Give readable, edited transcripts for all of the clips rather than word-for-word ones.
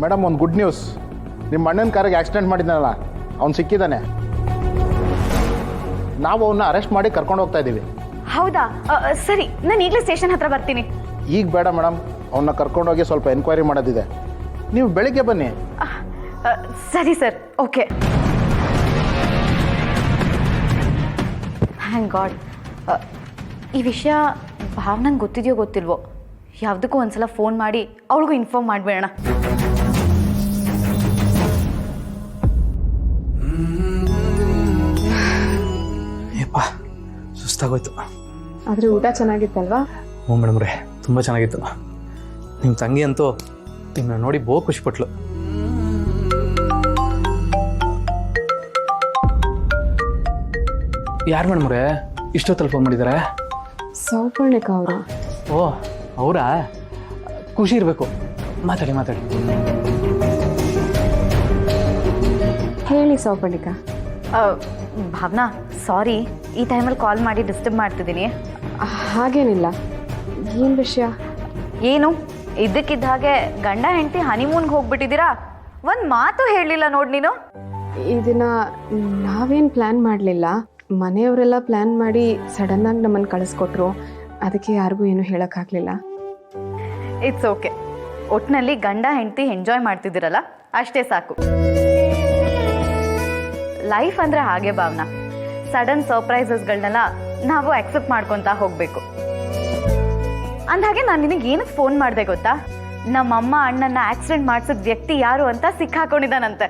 Madam, ಒಂದು good news. ನಿಮ್ಮ ಅಣ್ಣನ ಕಾರಿಗೆ ಆಕ್ಸಿಡೆಂಟ್ ಮಾಡಿದ್ದಾನಲ್ಲ, ಅವ್ನು ಸಿಕ್ಕಿದ್ದಾನೆ. ನಾವು ಅವನ್ನ ಅರೆಸ್ಟ್ ಮಾಡಿ ಕರ್ಕೊಂಡು ಹೋಗ್ತಾ ಇದ್ದೀವಿ. ಹೌದಾ? ಸರಿ, ನಾನು ಈಗಲೇ ಸ್ಟೇಷನ್ ಹತ್ರ ಬರ್ತೀನಿ. ಈಗ ಬೇಡ ಮೇಡಮ್, ಅವನ್ನ ಕರ್ಕೊಂಡೋಗಿ ಸ್ವಲ್ಪ ಎನ್ಕ್ವೈರಿ ಮಾಡೋದಿದೆ. ನೀವು ಬೆಳಿಗ್ಗೆ ಬನ್ನಿ. ಸರಿ ಸರ್, ಓಕೆ. Thank god. ಈ ವಿಷಯ ಭಾವನಂಗೆ ಗೊತ್ತಿದೆಯೋ ಗೊತ್ತಿಲ್ವೋ, ಯಾವುದಕ್ಕೂ ಒಂದ್ಸಲ ಫೋನ್ ಮಾಡಿ ಅವಳಿಗೂ ಇನ್ಫಾರ್ಮ್ ಮಾಡಿಬಿಡೋಣ. ಏಪ್ಪ ಸುಸ್ತಾಗೋಯ್ತು. ಆದರೆ ಊಟ ಚೆನ್ನಾಗಿತ್ತಲ್ವಾ? ಹ್ಞೂ ಮೇಡಮ್ರೆ, ತುಂಬ ಚೆನ್ನಾಗಿತ್ತು. ನಿಮ್ಮ ತಂಗಿ ಅಂತೂ ನಿಮ್ಮನ್ನ ನೋಡಿ ಬಹು ಖುಷಿಪಟ್ಲು. ಯಾರು ಮೇಡಮ್ರೆ ಇಷ್ಟೊತ್ತಲ್ಲಿ ಫೋನ್ ಮಾಡಿದ್ದಾರೆ? ಸೌಪರ್ಣಿಕ ಅವರು. ಓ, ಅವರಾ? ಖುಷಿ ಇರಬೇಕು. ಮಾತಾಡಿ ಮಾತಾಡಿ. ಹೇಳಿ ಸೌಪರ್ಣಿಕ. ಭಾವನಾ, ಸಾರಿ, ಈ ಟೈಮಲ್ಲಿ ಕಾಲ್ ಮಾಡಿ ಡಿಸ್ಟರ್ಬ್ ಮಾಡ್ತಿದ್ದೀನಿ. ಹಾಗೇನಿಲ್ಲ. ಏನು ವಿಷಯ? ಏನು ಇದ್ದಕ್ಕಿದ್ದ ಹಾಗೆ ಗಂಡ ಹೆಂಡತಿ ಹನಿಮೂನ್ಗೆ ಹೋಗ್ಬಿಟ್ಟಿದ್ದೀರಾ? ಒಂದು ಮಾತು ಹೇಳಲಿಲ್ಲ ನೋಡಿ ನೀನು. ಇದನ್ನ ನಾವೇನು ಪ್ಲ್ಯಾನ್ ಮಾಡಲಿಲ್ಲ. ಮನೆಯವರೆಲ್ಲ ಪ್ಲ್ಯಾನ್ ಮಾಡಿ ಸಡನ್ನಾಗಿ ನಮ್ಮನ್ನು ಕಳಿಸ್ಕೊಟ್ರು. ಅದಕ್ಕೆ ಯಾರಿಗೂ ಏನು ಹೇಳೋಕ್ಕಾಗಲಿಲ್ಲ. It's okay. ಒಟ್ಟಿನಲ್ಲಿ ಗಂಡ ಹೆಂಡತಿ ಎಂಜಾಯ್ ಮಾಡ್ತಿದ್ದೀರಲ್ಲ, ಅಷ್ಟೇ ಸಾಕು. ಲೈಫ್ ಅಂದರೆ ಹಾಗೆ ಭಾವನಾ, ಸಡನ್ ಸರ್ಪ್ರೈಸಸ್ಗಳನ್ನೆಲ್ಲ ನಾವು ಅಕ್ಸೆಪ್ಟ್ ಮಾಡ್ಕೊತಾ ಹೋಗಬೇಕು. ಅಂದಹಾಗೆ ನಾನು ನಿನಗೆ ಏನಕ್ಕೆ ಫೋನ್ ಮಾಡಿದೆ ಗೊತ್ತಾ? ನಮ್ಮಮ್ಮ ಅಣ್ಣನ ಆಕ್ಸಿಡೆಂಟ್ ಮಾಡಿಸಿದ ವ್ಯಕ್ತಿ ಯಾರು ಅಂತ ಸಿಕ್ಕಾಕೊಂಡಿದ್ದಾನಂತೆ.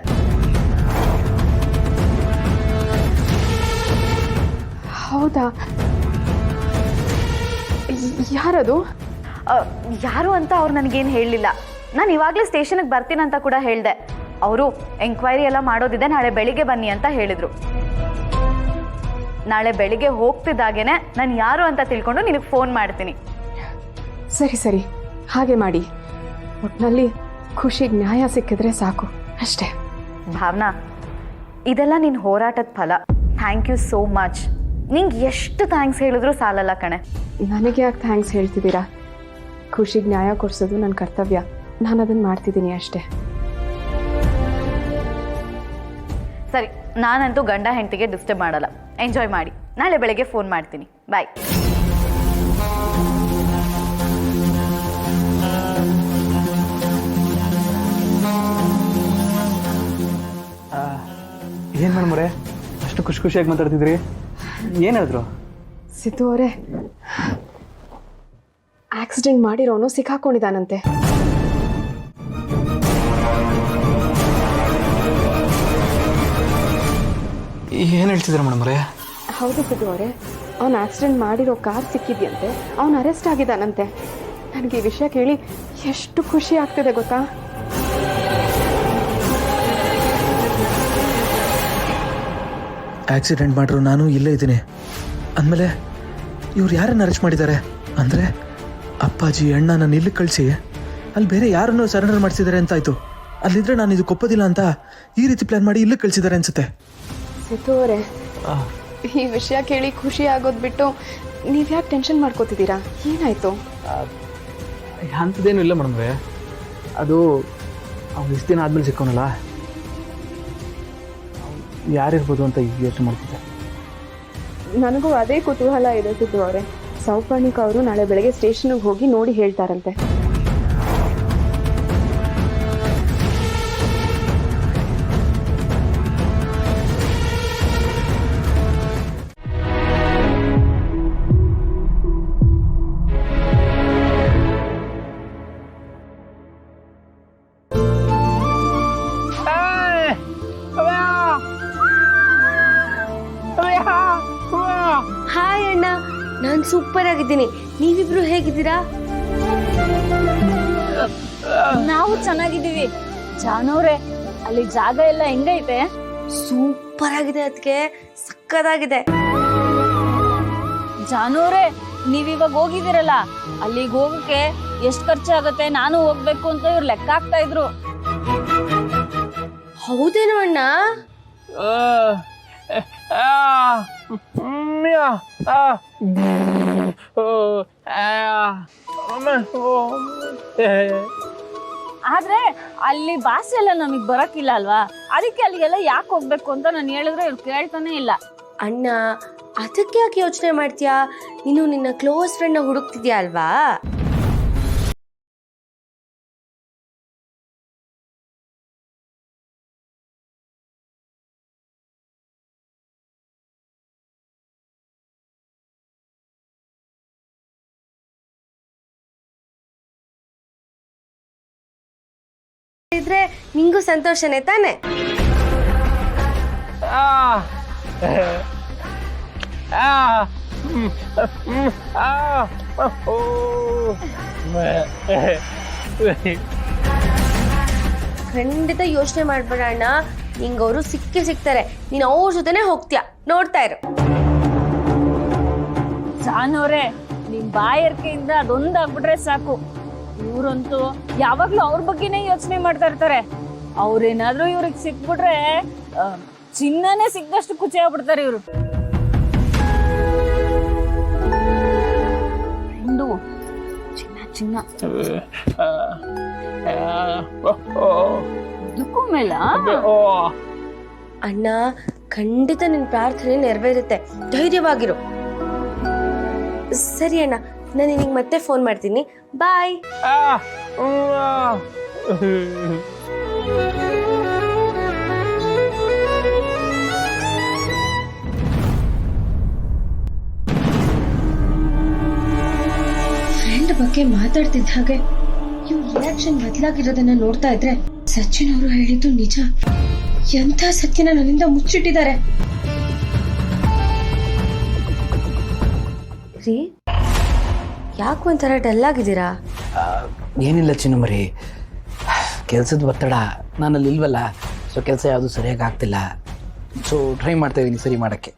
ಹೌದಾ? ಯಾರದು? ಯಾರು ಅಂತ ಅವ್ರು ನನಗೇನು ಹೇಳಲಿಲ್ಲ. ನಾನು ಇವಾಗಲೇ ಸ್ಟೇಷನ್ಗೆ ಬರ್ತೀನಂತ ಕೂಡ ಹೇಳಿದೆ. ಅವರು ಎಂಕ್ವೈರಿ ಎಲ್ಲ ಮಾಡೋದಿದೆ, ನಾಳೆ ಬೆಳಿಗ್ಗೆ ಬನ್ನಿ ಅಂತ ಹೇಳಿದರು. ನಾಳೆ ಬೆಳಿಗ್ಗೆ ಹೋಗ್ತಿದ್ದಾಗೇನೆ ನಾನು ಯಾರು ಅಂತ ತಿಳ್ಕೊಂಡು ನಿನಗೆ ಫೋನ್ ಮಾಡ್ತೀನಿ. ಸರಿ ಸರಿ, ಹಾಗೆ ಮಾಡಿ. ಒಟ್ಟಿನಲ್ಲಿ ಖುಷಿಗೆ ನ್ಯಾಯ ಸಿಕ್ಕಿದ್ರೆ ಸಾಕು, ಅಷ್ಟೇ. ಭಾವನಾ, ಇದೆಲ್ಲ ನಿನ್ನ ಹೋರಾಟದ ಫಲ. Thank you so much. ನಿಂಗೆ ಎಷ್ಟು ಥ್ಯಾಂಕ್ಸ್ ಹೇಳಿದ್ರು ಸಾಲಲ್ಲ ಕಣೆ. ನನಗೆ ಯಾಕೆ ಥ್ಯಾಂಕ್ಸ್ ಹೇಳ್ತಿದ್ದೀರಾ? ಖುಷಿಗೆ ನ್ಯಾಯ ಕೊಡಿಸೋದು ನನ್ನ ಕರ್ತವ್ಯ. ನಾನು ಅದನ್ನು ಮಾಡ್ತಿದ್ದೀನಿ ಅಷ್ಟೇ. ಸರಿ, ನಾನಂತೂ ಗಂಡ ಹೆಂಡತಿಗೆ ಡಿಸ್ಟರ್ಬ್ ಮಾಡಲ್ಲ. ಎಂಜಾಯ್ ಮಾಡಿ. ನಾಳೆ ಬೆಳಗ್ಗೆ ಫೋನ್ ಮಾಡ್ತೀನಿ. ಬಾಯ್. ಏನು ಮೇಡಮ್ರೆ ಅಷ್ಟು ಖುಷಿಯಾಗಿ ಮಾತಾಡ್ತಿದ್ರಿ? ಏನು ಹೇಳಿದ್ರು? ಸಿದ್ದು ಅವರೇ, ಆಕ್ಸಿಡೆಂಟ್ ಮಾಡಿರೋನು ಸಿಕ್ಕಾಕೊಂಡಿದ್ದಾನಂತೆ. ಏನು ಹೇಳ್ತಿದ್ದಾರೆ ಮೇಡಮ್ರೆ? ಹೌದು ಸಿದ್ದು ಅವರೇ, ಅವನು ಆಕ್ಸಿಡೆಂಟ್ ಮಾಡಿರೋ ಕಾರ್ ಸಿಕ್ಕಿದ್ಯಂತೆ. ಅವನು ಅರೆಸ್ಟ್ ಆಗಿದ್ದಾನಂತೆ. ನನಗೆ ಈ ವಿಷಯ ಕೇಳಿ ಎಷ್ಟು ಖುಷಿ ಆಗ್ತಿದೆ ಗೊತ್ತಾ? ಆಕ್ಸಿಡೆಂಟ್ ಮಾಡ್ರು ನಾನು ಇಲ್ಲೇ ಇದ್ದೀನಿ ಅಂದಮೇಲೆ ಇವ್ರು ಯಾರನ್ನು ಅರೆಸ್ಟ್ ಮಾಡಿದ್ದಾರೆ ಅಂದರೆ ಅಪ್ಪಾಜಿ ಅಣ್ಣನ ಇಲ್ಲಿ ಕಳಿಸಿ ಅಲ್ಲಿ ಬೇರೆ ಯಾರನ್ನು ಸರೆಂಡರ್ ಮಾಡಿಸಿದ್ದಾರೆ ಅಂತಾಯ್ತು. ಅಲ್ಲಿದ್ರೆ ನಾನು ಇದು ಕೊಪ್ಪೋದಿಲ್ಲ ಅಂತ ಈ ರೀತಿ ಪ್ಲಾನ್ ಮಾಡಿ ಇಲ್ಲಿ ಕಳಿಸಿದ್ದಾರೆ ಅನ್ಸುತ್ತೆ. ಸಿದ್ದು ಅವರೇ, ಈ ವಿಷಯ ಕೇಳಿ ಖುಷಿ ಆಗೋದು ಬಿಟ್ಟು ನೀವು ಯಾಕೆ ಟೆನ್ಷನ್ ಮಾಡ್ಕೋತಿದ್ದೀರಾ? ಏನಾಯ್ತು? ಅಂಥದ್ದೇನು ಇಲ್ಲ ಮೇಡಮ್ರೆ. ಅದು ಅವ್ನು ಇಷ್ಟು ದಿನ ಆದಮೇಲೆ ಸಿಕ್ಕೋನಲ್ಲ, ಯಾರಿರ್ಬೋದು ಅಂತ ಯೋಚನೆ ಮಾಡ್ತಿದ್ದೆ. ನನಗೂ ಅದೇ ಕುತೂಹಲ ಇದೆ ಸಿದ್ದು ಅವರೇ. ಸೌಪರ್ಣಿಕ ಅವರು ನಾಳೆ ಬೆಳಗ್ಗೆ ಸ್ಟೇಷನ್ಗೆ ಹೋಗಿ ನೋಡಿ ಹೇಳ್ತಾರಂತೆ. ಹಾಯ್ ಅಣ್ಣ, ನಾನು ಸೂಪರ್ ಆಗಿದ್ದೀನಿ. ನೀವಿಬ್ರು ಹೇಗಿದ್ದೀರಾ? ನಾವು ಚೆನ್ನಾಗಿದ್ದೀವಿ. ಜಾನವ್ರೆ, ಅಲ್ಲಿ ಜಾಗ ಎಲ್ಲ ಹೆಂಗೈತೆ? ಸೂಪರ್ ಆಗಿದೆ, ಅದಕ್ಕೆ ಸಕ್ಕದಾಗಿದೆ. ಜಾನವ್ರೆ, ನೀವಿವಾಗ ಹೋಗಿದ್ದೀರಲ್ಲ, ಅಲ್ಲಿಗೆ ಹೋಗಕ್ಕೆ ಎಷ್ಟು ಖರ್ಚಾಗತ್ತೆ, ನಾನು ಹೋಗ್ಬೇಕು ಅಂತ ಇವ್ರು ಲೆಕ್ಕ ಹಾಕ್ತಾ ಇದ್ರು. ಹೌದೇನೋ ಅಣ್ಣ? ಆದ್ರೆ ಅಲ್ಲಿ ಭಾಷೆ ಎಲ್ಲ ನಮಗ್ ಬರಕ್ಕಿಲ್ಲ ಅಲ್ವಾ, ಅದಕ್ಕೆ ಅಲ್ಲಿಗೆಲ್ಲ ಯಾಕೆ ಹೋಗ್ಬೇಕು ಅಂತ ನಾನು ಹೇಳಿದ್ರೆ ಇವ್ರು ಕೇಳ್ತಾನೆ ಇಲ್ಲ. ಅಣ್ಣ ಅದಕ್ಕೆ ಯಾಕೆ ಯೋಚನೆ ಮಾಡ್ತೀಯಾ? ನೀನು ನಿನ್ನ ಕ್ಲೋಸ್ ಫ್ರೆಂಡ್ನ ಹುಡುಕ್ತಿದ್ಯಾ ಅಲ್ವಾ? ಇದ್ರೆ ನಿಂಗೂ ಸಂತೋಷನೇ ತಾನೆ? ಖಂಡಿತ ಯೋಚನೆ ಮಾಡ್ಬೇಡ ಅಣ್ಣ, ನಿಂಗೆ ಅವರು ಸಿಗ್ತಾರೆ. ನೀನು ಅವ್ರ ಜೊತೆನೆ ಹೋಗ್ತೀಯ, ನೋಡ್ತಾ ಇರು. ಜಾನವ್ರೆ, ನಿಮ್ ಬಾಯರ್ಕೆಯಿಂದ ಅದೊಂದಾಗ್ಬಿಟ್ರೆ ಸಾಕು. ಇವ್ರಂತೂ ಯಾವಾಗ್ಲೂ ಅವ್ರ ಬಗ್ಗೆನೇ ಯೋಚನೆ ಮಾಡ್ತಾ ಇರ್ತಾರೆ. ಅವ್ರೇನಾದ್ರೂ ಇವ್ರಿಗೆ ಸಿಕ್ಬಿಟ್ರೆ ಚಿನ್ನನೇ ಸಿಕ್ಕದಷ್ಟು ಖುಷಿ ಆಗ್ಬಿಡ್ತಾರೆ ಇವ್ರು. ಚಿನ್ನ ಇದಕ್ಕೂ ಮೇಲ ಅಣ್ಣ ಖಂಡಿತ ನಿನ್ ಪ್ರಾರ್ಥನೆ ನೆರವೇರುತ್ತೆ, ಧೈರ್ಯವಾಗಿರು. ಸರಿ ಅಣ್ಣ, ನಾನು ನಿನಗೆ ಮತ್ತೆ ಫೋನ್ ಮಾಡ್ತೀನಿ. ಬಾಯ್. ಫ್ರೆಂಡ್ ಬಗ್ಗೆ ಮಾತಾಡ್ತಿದ್ದ ಹಾಗೆ ಇವ್ರ ರಿಯಾಕ್ಷನ್ ಬದಲಾಗಿರೋದನ್ನ ನೋಡ್ತಾ ಇದ್ರೆ ಸಚಿನ್ ಅವರು ಹೇಳಿದ್ದು ನಿಜ. ಎಂಥ ಸತ್ಯನ ನನ್ನಿಂದ ಮುಚ್ಚಿಟ್ಟಿದ್ದಾರೆ. ರೀ, ಯಾಕೆ ಒಂಥರ ಡಲ್ ಆಗಿದ್ದೀರಾ? ಏನಿಲ್ಲ ಚಿನ್ನಮರಿ, ಕೆಲಸದ ಒತ್ತಡ, ನಾನಲ್ಲಿ ಇಲ್ವಲ್ಲ, ಸೊ ಕೆಲಸ ಯಾವುದು ಸರಿಯಾಗಿ ಆಗ್ತಿಲ್ಲ. ಸೊ ಟ್ರೈ ಮಾಡ್ತಾ ಇದ್ದೀನಿ ಸರಿ ಮಾಡೋಕ್ಕೆ.